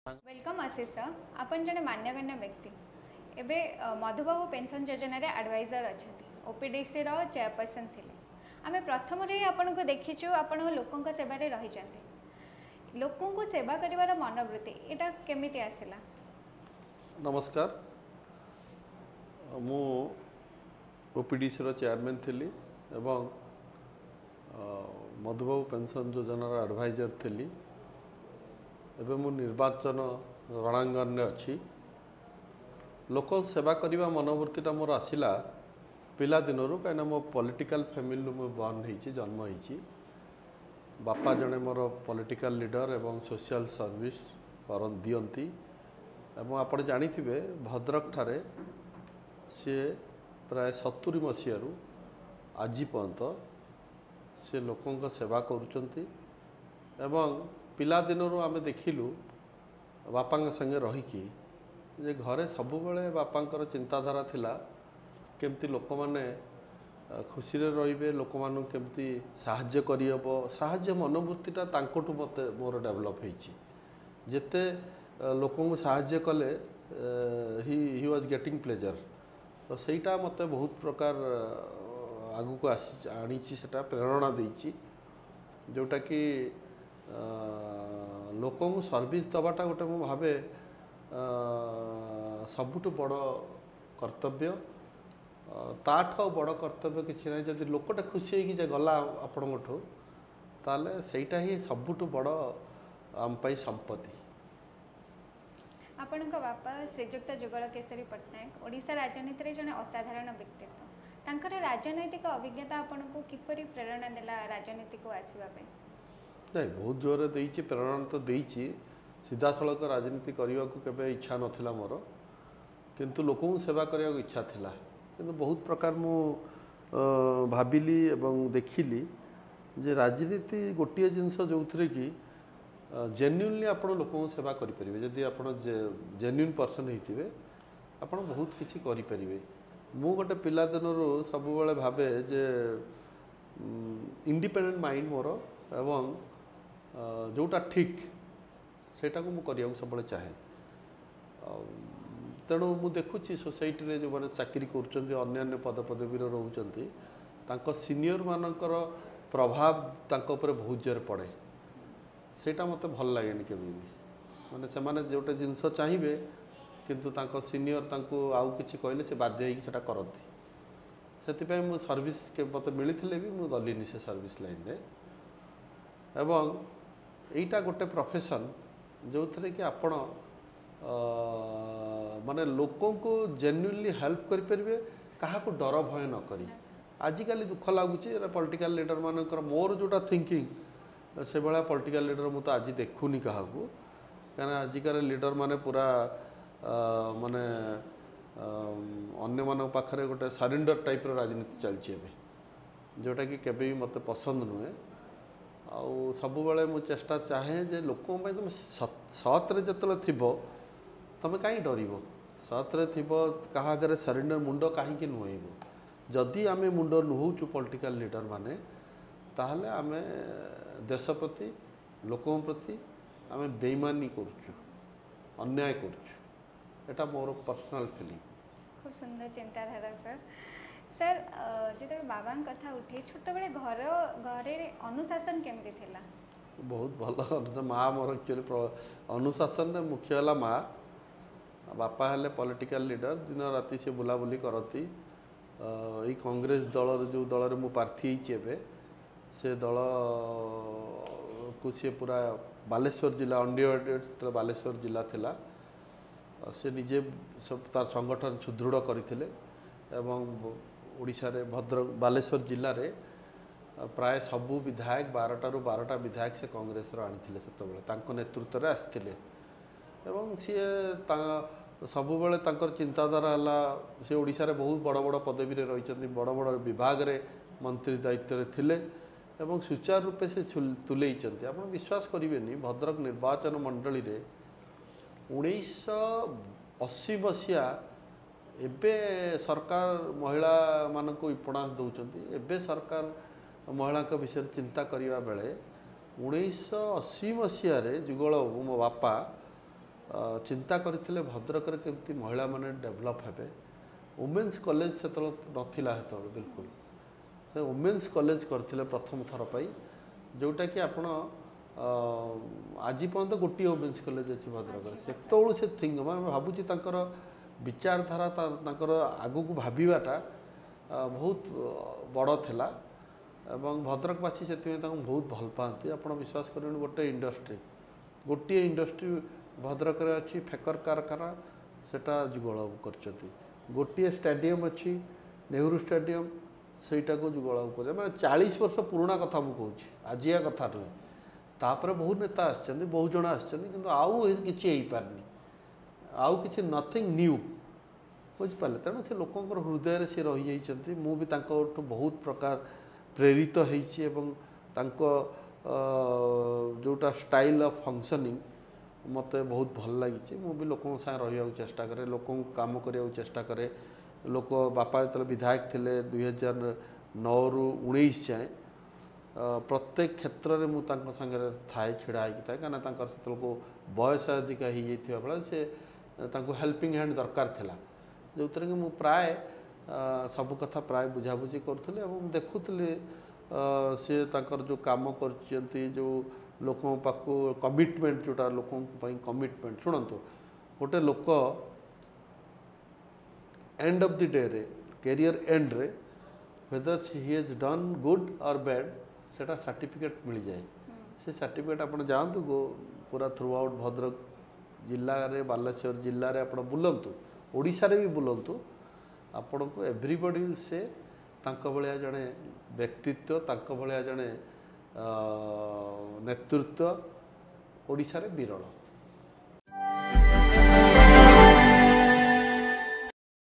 Welcome आशीष sir आपन जने मान्यगण्य व्यक्ति एबे मधुबाबू पेंशन योजना रे एडवाइजर अच्छा ओपीडीसी रो चेयरपर्सन थिले आमे प्रथम रे आपन को देखिछु आपन लोकन को सेवा रे रहि जंते लोकन को सेवा करिवार मनोवृत्ति एटा केमिति आसिला। नमस्कार मु ओपीडीसी रो चेयरमैन थिली एवं मधुबाबू पेंशन योजना रो एडवाइजर थिली। एवं मु निर्वाचन रणांगन अच्छी लोक सेवा करने मनोवृत्तिटा मोर आसला पिला दिनरू कहीं मो पॉलिटिकल फैमिली मु बर्न होती जन्म होती बापा जड़े मोर पॉलिटिकल लीडर एवं सोशल सर्विस कर दियंती एवं आप जानिथिबे भद्रक ठारे सी प्राय 70 मसीह आज पर्यंत सी लोकों सेवा करुचंती एवं पिला दिनरू आमे देखिलु बापा संगे रहीकि जे घरे सबुबले बापांकर चिंताधारा थिला केमती लोक माने खुशी रे रहिबे लोक मानु केमती सहाय्य करियबो सहाय्य मनोवृत्तिटा तांकोटु मते मोर डेवलप हेछि जेते लोकों को सहाय्य कले ही वाज गेटिंग प्लेजर तो सेटा मते बहुत प्रकार आगु को आनी सेटा प्रेरणा देछि जोटा कि लोकों को सर्विस दबाटा गोटे मु भावे सबुठ बड़ कर्तव्य ताठ बड़ कर्तव्य किसी ना जब लोकटा खुशी होगी गला आपण ताले सेटा ही सबुठ बड़ आम पाई संपत्ति। आपणक बापा श्रीजुक्त जुगल केशरी पट्टनायक ओडिशा राजनीति रे जने असाधारण व्यक्तित्व तांकर राजनैतिक अभिज्ञता आपनको किपरि प्रेरणा देला राजनीति को आसीबा पे? नहीं बहुत जोर देइछि प्रेरणा तो देइछि सीधा सड़क राजनीति करने को केबे इच्छा नथिला मोर किंतु लोकों को सेवा करने को इच्छा थिला किंतु बहुत प्रकार मु भाबिली एवं देखिली जे राजनीति गोटे जिनस जो थरे कि जेन्युइनली आपण लोकों को सेवा करि परिबे जदि आपण जेन्युइन पर्सन हेतिबे आपण बहुत किछि करि परिबे। मु गोटे पिला दिनरो सब बेले भाबे जे इंडिपेंडेंट माइंड मोर एवं जोटा ठीक सेटा को मुझे सब चाहे तेणु मु देखुची सोसाइटी रे जो मैंने चाकरी कर पद पदवी रोच सीनियर मानकर प्रभाव तांको बहुत जोर पड़े सेटा मत भल लगे के माने से माने जोटे जिनस चाहिए किंतु तांको सीनियर तांको आउ किछि कहले से बाध्य होई सेटा करती से मु सर्विस के मत मिलते भी मु गलिनी से सर्विस लाइन रे एवं यहीटा गोटे प्रोफेशन जो थे कि आपण माने लोकों को जेन्युइनली हेल्प करें क्या डर भय न करी आजिकल दुख लगुच पॉलिटिकल लीडर मानकर मोर जोटा थिंकिंग से भाया पॉलिटिकल लीडर मुझे आज देखुनी क्या कहीं आजिकल लीडर माने पूरा माने अन्य मान पाखे गोटे सरेंडर टाइप राजनीति चलती जोटा कि केबे भी मत पसंद नुहे आउ सब बेले मु चेष्टा चाहे जे लोकों तुम सत्रे जो थो तुम कहीं डर सत्रे थी क्या सरेंडर मुंड कहीं नुहब जदि आम मुंड नुहचु पॉलिटिकल लीडर माने ताहले आम देश प्रति लोकों प्रति आम बेईमानी करुचु अन्याय करुचु एटा मोर पर्सनल फीलिंग। खूब सुंदर चिंताधारा सर सर जो बाबा कथा उठे छोट बेले घर घरे अनुशासन केमती थिला? बहुत भल माँ मोर एक्चुअली अनुशासन मुख्य है माँ बापा हेले पॉलिटिकल लीडर दिन राति से बुलाबुली करती ये कांग्रेस दल जो दल मु प्रार्थी होइछि से दल को सी पूरा बालेश्वर जिला अंडीवाडेड बालेश्वर जिला थिला से निजे सब तार संगठन सुदृढ़ करथिले एवं ओडिशा रे भद्रक बालेश्वर जिले में प्राय सबू विधायक 12 12 विधायक से कांग्रेस आनी से नेतृत्व में आसते एवं सी सबु बेले चिंताधारा है सी ओडिशा रे बहुत बड़ बड़ पदवी रही बड़ बड़ विभाग रे मंत्री दायित्व रे थिले एवं सुचारू रूपे से तुले आप विश्वास करेंगे भद्रक निर्वाचन मंडली रे 1980 मसीहा एबे सरकार महिला मानक इम्पोर्टान्स दौरान एबे सरकार महिला विषय चिंता करने बेले 1980 मसीह जुगल मो बापा ଚିନ୍ତା କରିଥିଲେ ଭଦ୍ରକରେ କେମିତି ମହିଳାମାନେ ଡେଭଲପ୍ ହେବେ। ଓମେନ୍ସ କଲେଜ ସେତେବେଳେ ନଥିଲା, ସେତେବେଳେ ବିଲକୁଲ ସେ ଓମେନ୍ସ କଲେଜ କରିଥିଲେ ପ୍ରଥମ ଥର ପାଇଁ, ଯେଉଁଟାକି ଆପଣ ଆଜି ପର୍ଯ୍ୟନ୍ତ ଗୋଟିଏ ଓମେନ୍ସ କଲେଜ ଅଛି ଭଦ୍ରକରେ। ସେତେବେଳୁ ସେ ଥିଙ୍ଗ ମାନେ ଭାବୁଛି ତାଙ୍କର ବିଚାରଧାରା ତାଙ୍କର ଆଗକୁ ଭାବିବାଟା ବହୁତ ବଡ଼ ଥିଲା ଏବଂ ଭଦ୍ରକବାସୀ ସେଥିପାଇଁ ତାଙ୍କୁ ବହୁତ ଭଲ ପାଆନ୍ତି। ଆପଣ ବିଶ୍ୱାସ କରିବେନି, ଗୋଟିଏ ଇଣ୍ଡଷ୍ଟ୍ରି ଭଦ୍ରକରେ ଅଛି, ଫେକର କାରଖାନା, ସେଟା ଯୁଗଳ କରିଛନ୍ତି। ଗୋଟିଏ ଷ୍ଟାଡିୟମ୍ ଅଛି, ନେହେରୁ ଷ୍ଟାଡିୟମ୍, ସେଇଟାକୁ ଯୁଗଳ କରିଛନ୍ତି। ମାନେ 40 ବର୍ଷ ପୁରୁଣା କଥା ମୁଁ କହୁଛି, ଆଜିଆ କଥା ନୁହେଁ। ତାପରେ ବହୁ ନେତା ଆସିଛନ୍ତି, ବହୁ ଜଣ ଆସିଛନ୍ତି, କିନ୍ତୁ ଆଉ କିଛି ହେଇପାରିନି, ଆଉ କିଛି ନଥିଙ୍ଗ ନ୍ୟୁ, ବୁଝିପାରିଲେ। ତେଣୁ ସେ ଲୋକଙ୍କର ହୃଦୟରେ ସେ ରହିଯାଇଛନ୍ତି। ମୁଁ ବି ତାଙ୍କଠୁ ବହୁତ ପ୍ରକାର ପ୍ରେରିତ ହେଇଛି ଏବଂ ତାଙ୍କ ଯେଉଁଟା ଷ୍ଟାଇଲ୍ ଅଫ୍ ଫଙ୍କସନିଂ ମୋତେ ବହୁତ ଭଲ ଲାଗିଛି। ମୁଁ ବି ଲୋକଙ୍କ ସାଙ୍ଗେ ରହିବାକୁ ଚେଷ୍ଟା କରେ, ଲୋକଙ୍କୁ କାମ କରିବାକୁ ଚେଷ୍ଟା କରେ। ବାପା ଯେତେବେଳେ ବିଧାୟକ ଥିଲେ 2009ରୁ 19 ଯାଏଁ ପ୍ରତ୍ୟେକ କ୍ଷେତ୍ରରେ ମୁଁ ତାଙ୍କ ସାଙ୍ଗରେ ଥାଏ, ଛିଡ଼ା ହେଇକି ଥାଏ। କାହିଁକିନା ତାଙ୍କର ସେତେବେଳକୁ ବୟସ ଅଧିକା ହେଇଯାଇଥିବା ବେଳେ ତାଙ୍କୁ ହେଲ୍ପିଂ ହ୍ୟାଣ୍ଡ ଦରକାର ଥିଲା, ଯେଉଁଥିରେ କି ମୁଁ ପ୍ରାୟ ସବୁ କଥା ପ୍ରାୟ ବୁଝାବୁଝି କରୁଥିଲି ଏବଂ ଦେଖୁଥିଲି ସେ ତାଙ୍କର ଯେଉଁ କାମ କରିଛନ୍ତି, ଯେଉଁ ଲୋକଙ୍କ ପାଖକୁ କମିଟମେଣ୍ଟ, ଯେଉଁଟା ଲୋକଙ୍କ ପାଇଁ କମିଟମେଣ୍ଟ। ଶୁଣନ୍ତୁ, ଗୋଟେ ଲୋକ ଏଣ୍ଡ ଅଫ୍ ଦି ଡେରେ, କ୍ୟାରିୟର ଏଣ୍ଡରେ, whether he has done good or bad, ସେଟା ସାର୍ଟିଫିକେଟ୍ ମିଳିଯାଏ। ସେ ସାର୍ଟିଫିକେଟ୍ ଆପଣ ଯାଆନ୍ତୁ ପୁରା ଥ୍ରୁ ଆଉଟ୍ ଭଦ୍ରକ ଜିଲ୍ଲାରେ, ବାଲେଶ୍ୱର ଜିଲ୍ଲାରେ ଆପଣ ବୁଲନ୍ତୁ, ଓଡ଼ିଶାରେ ବି ବୁଲନ୍ତୁ, ଆପଣଙ୍କୁ ଏଭ୍ରିବଡ଼ି ସେ ତାଙ୍କ ଭଳିଆ ଜଣେ ବ୍ୟକ୍ତିତ୍ୱ, ତାଙ୍କ ଭଳିଆ ଜଣେ ନେତୃତ୍ୱ ଓଡ଼ିଶାରେ ବିରଳ।